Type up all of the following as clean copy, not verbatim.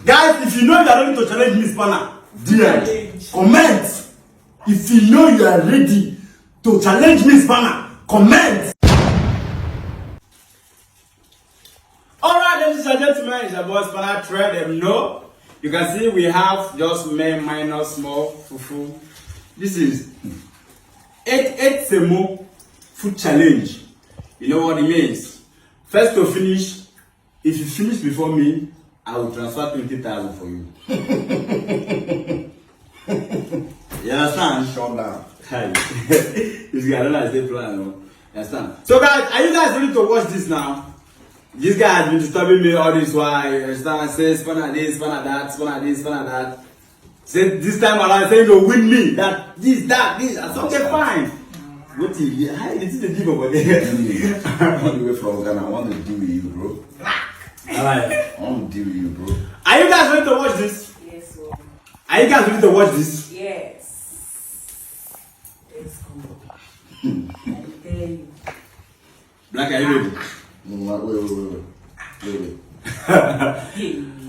Guys, if you know you are ready to challenge Miss Spanner, DM, comment. If you know you are ready to challenge Miss Spanner, comment. Alright, ladies and gentlemen, it's about Spanner. Try them know. You can see we have just main, minor, small, fufu. This is 8 semo food challenge. You know what it means? First to finish, if you finish before me, I will transfer 20,000 for you. You understand? Shut down. This guy, I don't know if they plan. You understand? So guys, are you guys ready to watch this now? This guy has been disturbing me all this while. You understand? Say Spanner this, Spanner that, Spanner this, Spanner that. Say this time around, saying to win me. That, this. I said, okay, fine. What is it? How did you give over there? I'm on the way from Ghana. I want to deal with you, bro. Alright. I want to deal with you, bro. Are you guys ready to watch this? Yes, sir. Are you guys ready to watch this? Yes. Let's go. I tell you. Black, are you ready? No, wait.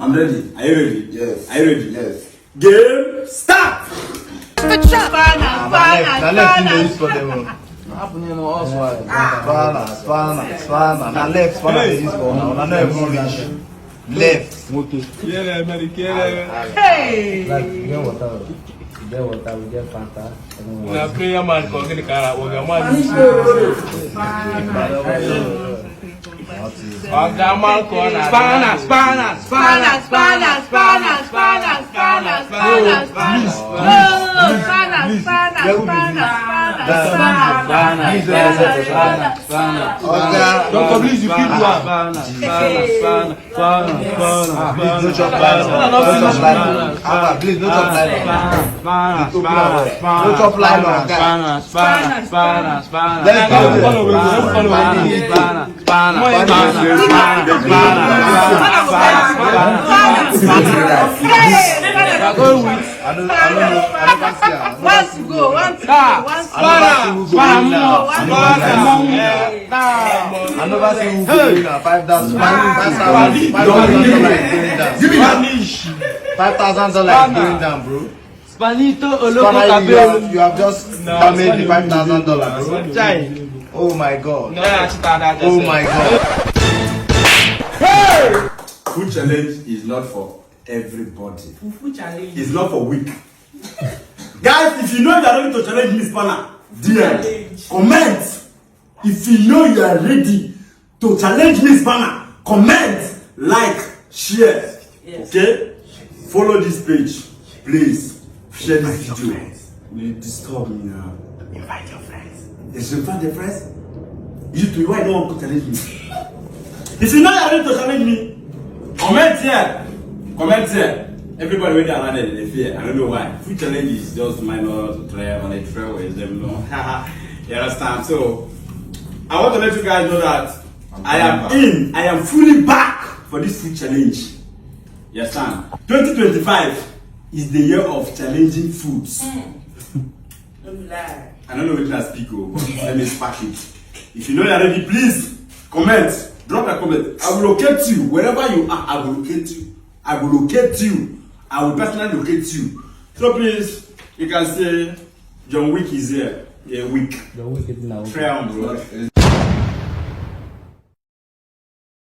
I'm ready. Are you ready? Yes. Are you ready? Yes. Game start! Left. Okay. Hey! Get water, we get Fanta. Na prayer man come get the car. Oga man. Oga man come. Don't please you keep one. Please no chop line. $5,000 going down, bro. Spanito Spanner, you have just damaged the $5,000, bro. Oh my god. Oh my god. Hey! Food challenge is not for everybody. Fufu challenge. It's not for weak. Guys, if you know you are ready to challenge Miss Spanner, DM, comment. If you know you are ready to challenge Miss Spanner, comment, like, share. Yes. Okay? Follow this page. Please share this video. You disturb me now. Invite your friends. Yes, invite your friends. You too, why don't want to challenge me? If you know you are ready to challenge me, comment here. Comment here. Everybody ready around there, they fear. I don't know why. Food challenge is just minor to try on a trail with them, you understand? So I want to let you guys know that I am fully back for this food challenge. You understand? 2025 is the year of challenging foods. Don't lie. I don't know what I speak of, but let me spark it. If you know you're ready, please comment. Drop a comment. I will locate you wherever you are. I will locate you. I will locate you. I will personally locate you. So please, you can say John Wick is here. Yeah, Wick. The wicked now. Try on, bro.